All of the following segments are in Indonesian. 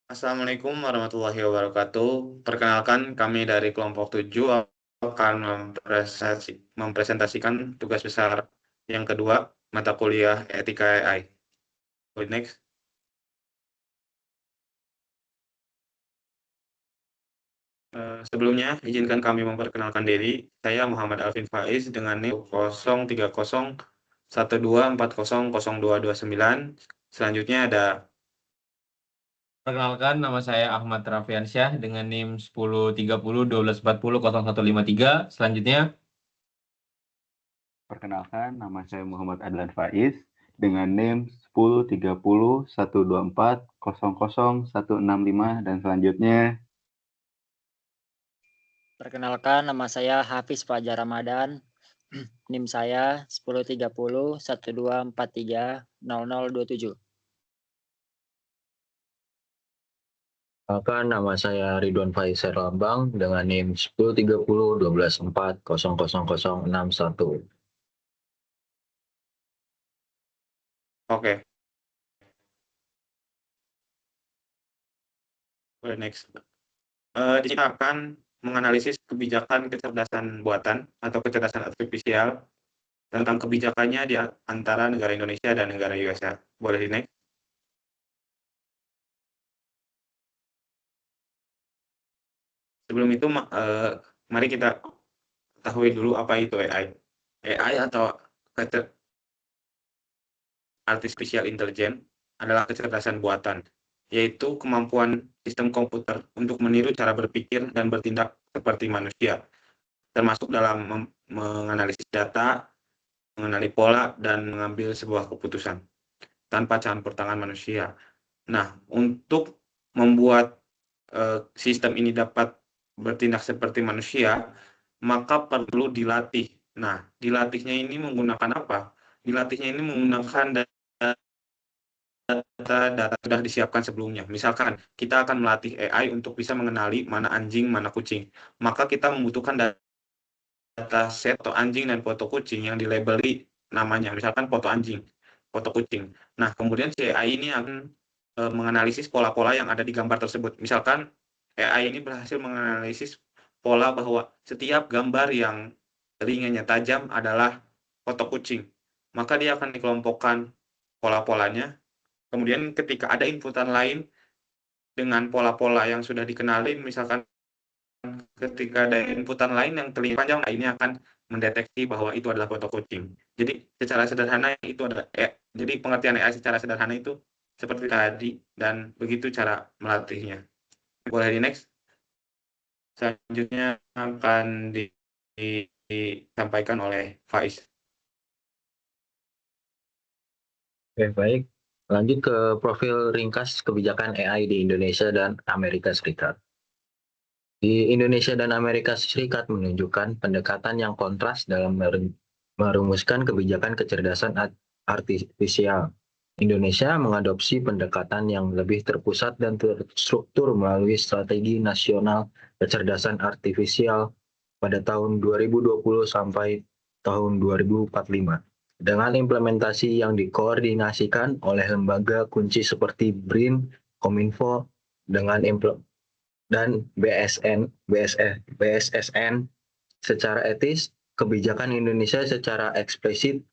Assalamualaikum warahmatullahi wabarakatuh. Perkenalkan, kami dari kelompok 7 akan mempresentasikan tugas besar yang kedua, mata kuliah Etika AI. Wait, next. Sebelumnya, izinkan kami memperkenalkan diri. Saya Muhammad Alvin Faiz dengan NIM 03012400229. Selanjutnya ada. Perkenalkan, nama saya Ahmad Raffiansyah dengan NIM 103012400153. Selanjutnya, Perkenalkan, nama saya Muhammad Adlan Faiz dengan NIM 103012400165 dan selanjutnya. Perkenalkan, nama saya Hafiz Fajar Ramadan. NIM saya 103012430027. Perkenalkan, nama saya Ridwan Faiz Lambang dengan NIM 103012400061. Oke. Next. Di sini akan menganalisis kebijakan kecerdasan buatan atau kecerdasan artifisial tentang kebijakannya di antara negara Indonesia dan negara USA. Boleh di next? Sebelum itu, mari kita ketahui dulu apa itu AI. AI atau Artificial Intelligence adalah kecerdasan buatan, yaitu kemampuan sistem komputer untuk meniru cara berpikir dan bertindak seperti manusia, termasuk dalam menganalisis data, mengenali pola, dan mengambil sebuah keputusan tanpa campur tangan manusia. Nah, untuk membuat sistem ini dapat bertindak seperti manusia, maka perlu dilatih. Nah, dilatihnya ini menggunakan apa? Dilatihnya ini menggunakan data sudah disiapkan sebelumnya. Misalkan kita akan melatih AI untuk bisa mengenali mana anjing, mana kucing. Maka kita membutuhkan data set foto anjing dan foto kucing yang dilabeli namanya. Misalkan foto anjing, foto kucing. Nah, kemudian si AI ini akan menganalisis pola-pola yang ada di gambar tersebut. Misalkan AI ini berhasil menganalisis pola bahwa setiap gambar yang telinga tajam adalah foto kucing. Maka dia akan dikelompokkan pola-polanya. Kemudian ketika ada inputan lain dengan pola-pola yang sudah dikenali, misalkan ketika ada inputan lain yang telinga panjang, ini akan mendeteksi bahwa itu adalah foto kucing. Jadi secara sederhana itu adalah jadi pengertian AI secara sederhana itu seperti tadi, dan begitu cara melatihnya. Boleh di next. Selanjutnya akan disampaikan oleh Faiz. Oke, baik. Lanjut ke profil ringkas kebijakan AI di Indonesia dan Amerika Serikat. Di Indonesia dan Amerika Serikat menunjukkan pendekatan yang kontras dalam merumuskan kebijakan kecerdasan artifisial. Indonesia mengadopsi pendekatan yang lebih terpusat dan terstruktur melalui Strategi Nasional Kecerdasan Artifisial pada tahun 2020 sampai tahun 2045. Dengan implementasi yang dikoordinasikan oleh lembaga kunci seperti BRIN, Kominfo, dengan dan BSSN secara etis, kebijakan Indonesia secara eksplisit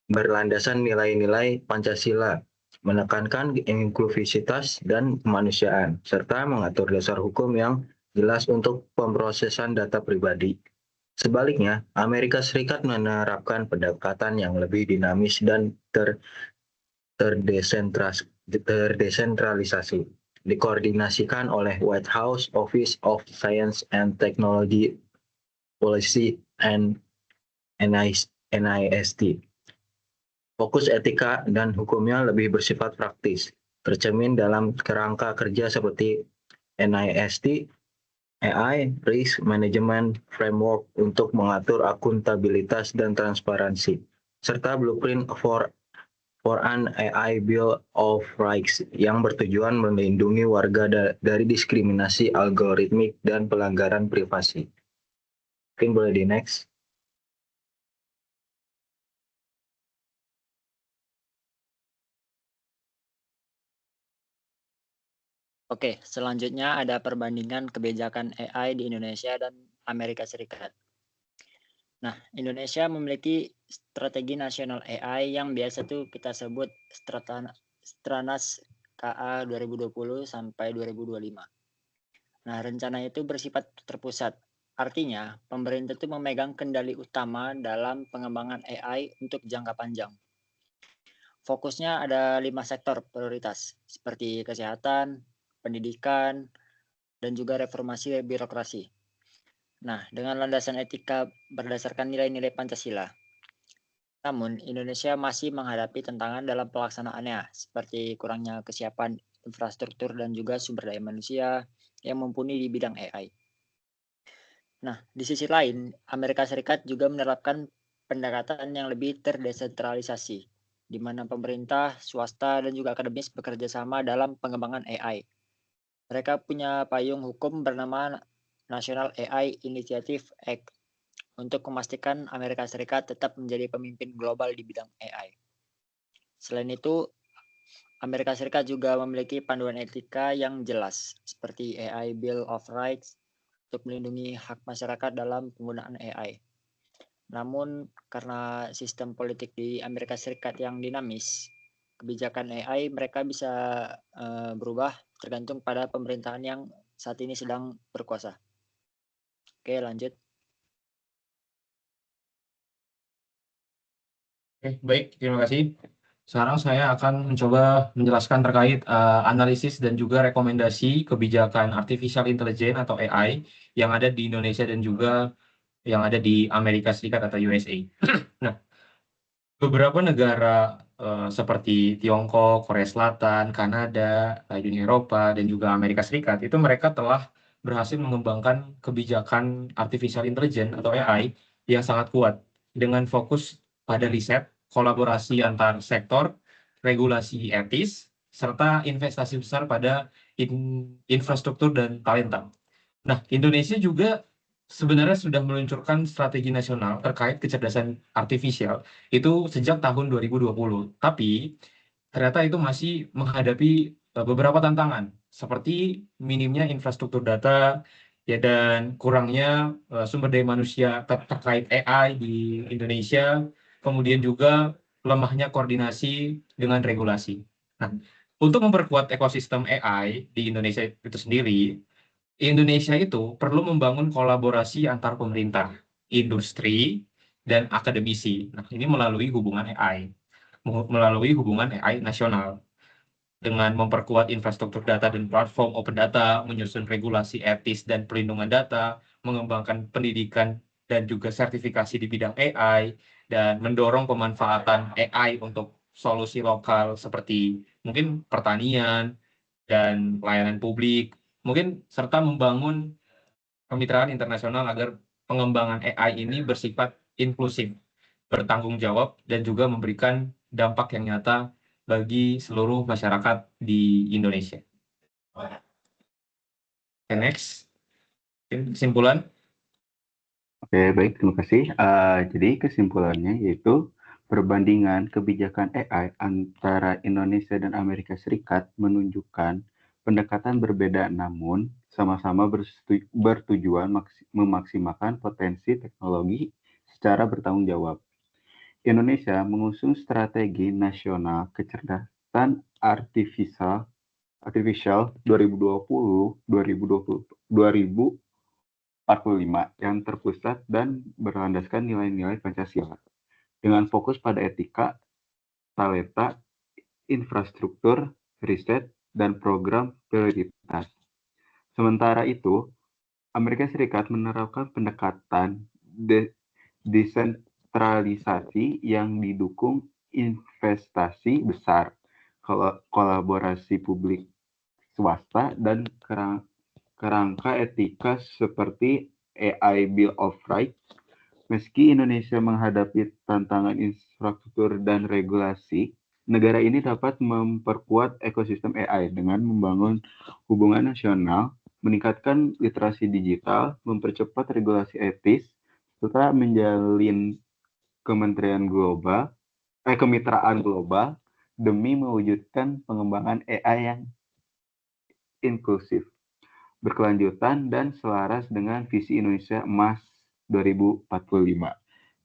berlandasan nilai-nilai Pancasila, menekankan inklusivitas dan kemanusiaan, serta mengatur dasar hukum yang jelas untuk pemrosesan data pribadi. Sebaliknya, Amerika Serikat menerapkan pendekatan yang lebih dinamis dan terdesentralisasi, dikoordinasikan oleh White House Office of Science and Technology Policy and NIST. Fokus etika dan hukumnya lebih bersifat praktis, tercermin dalam kerangka kerja seperti NIST, AI Risk Management Framework untuk mengatur akuntabilitas dan transparansi, serta Blueprint for an AI Bill of Rights yang bertujuan melindungi warga dari diskriminasi algoritmik dan pelanggaran privasi. Mungkin boleh di next. Oke, selanjutnya ada perbandingan kebijakan AI di Indonesia dan Amerika Serikat. Nah, Indonesia memiliki strategi nasional AI yang biasa tuh kita sebut Stranas KA 2020 sampai 2025. Nah, rencana itu bersifat terpusat. Artinya, pemerintah itu memegang kendali utama dalam pengembangan AI untuk jangka panjang. Fokusnya ada 5 sektor prioritas, seperti kesehatan, pendidikan, dan juga reformasi birokrasi. Nah, dengan landasan etika berdasarkan nilai-nilai Pancasila. Namun, Indonesia masih menghadapi tantangan dalam pelaksanaannya, seperti kurangnya kesiapan infrastruktur dan juga sumber daya manusia yang mumpuni di bidang AI. Nah, di sisi lain, Amerika Serikat juga menerapkan pendekatan yang lebih terdesentralisasi, di mana pemerintah, swasta, dan juga akademis bekerja sama dalam pengembangan AI. Mereka punya payung hukum bernama National AI Initiative Act untuk memastikan Amerika Serikat tetap menjadi pemimpin global di bidang AI. Selain itu, Amerika Serikat juga memiliki panduan etika yang jelas, seperti AI Bill of Rights untuk melindungi hak masyarakat dalam penggunaan AI. Namun, karena sistem politik di Amerika Serikat yang dinamis, kebijakan AI mereka bisa berubah tergantung pada pemerintahan yang saat ini sedang berkuasa. Oke, lanjut. Oke, baik, terima kasih. Sekarang saya akan mencoba menjelaskan terkait analisis dan juga rekomendasi kebijakan artificial intelligence atau AI yang ada di Indonesia dan juga yang ada di Amerika Serikat atau USA. Nah, beberapa negara seperti Tiongkok, Korea Selatan, Kanada, Uni Eropa, dan juga Amerika Serikat itu mereka telah berhasil mengembangkan kebijakan artificial intelligence atau AI yang sangat kuat dengan fokus pada riset, kolaborasi antar sektor, regulasi etis, serta investasi besar pada infrastruktur dan talenta. Nah, Indonesia juga sebenarnya sudah meluncurkan strategi nasional terkait kecerdasan artifisial itu sejak tahun 2020. Tapi ternyata itu masih menghadapi beberapa tantangan seperti minimnya infrastruktur data ya dan kurangnya sumber daya manusia terkait AI di Indonesia, kemudian juga lemahnya koordinasi dengan regulasi. Nah, untuk memperkuat ekosistem AI di Indonesia itu sendiri, Indonesia itu perlu membangun kolaborasi antar pemerintah, industri, dan akademisi. Nah, ini melalui hubungan AI, melalui hubungan AI nasional. Dengan memperkuat infrastruktur data dan platform open data, menyusun regulasi etis dan perlindungan data, mengembangkan pendidikan dan juga sertifikasi di bidang AI, dan mendorong pemanfaatan AI untuk solusi lokal seperti mungkin pertanian dan pelayanan publik, mungkin serta membangun kemitraan internasional agar pengembangan AI ini bersifat inklusif, bertanggung jawab, dan juga memberikan dampak yang nyata bagi seluruh masyarakat di Indonesia. Oke, next. Kesimpulan. Oke, baik, terima kasih. Jadi kesimpulannya yaitu perbandingan kebijakan AI antara Indonesia dan Amerika Serikat menunjukkan pendekatan berbeda namun sama-sama bertujuan memaksimalkan potensi teknologi secara bertanggung jawab. Indonesia mengusung strategi nasional kecerdasan artifisial 2020-2045 yang terpusat dan berlandaskan nilai-nilai Pancasila dengan fokus pada etika, talenta, infrastruktur, riset, dan program prioritas. Sementara itu, Amerika Serikat menerapkan pendekatan desentralisasi yang didukung investasi besar, kolaborasi publik swasta, dan kerangka etika seperti AI Bill of Rights. Meski Indonesia menghadapi tantangan infrastruktur dan regulasi, negara ini dapat memperkuat ekosistem AI dengan membangun hubungan nasional, meningkatkan literasi digital, mempercepat regulasi etis, serta menjalin kemitraan global demi mewujudkan pengembangan AI yang inklusif, berkelanjutan, dan selaras dengan visi Indonesia Emas 2045.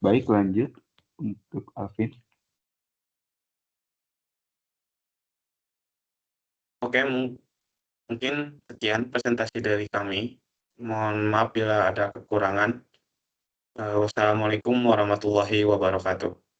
Baik, lanjut untuk Alvin. Oke, mungkin sekian presentasi dari kami. Mohon maaf bila ada kekurangan. Wassalamualaikum warahmatullahi wabarakatuh.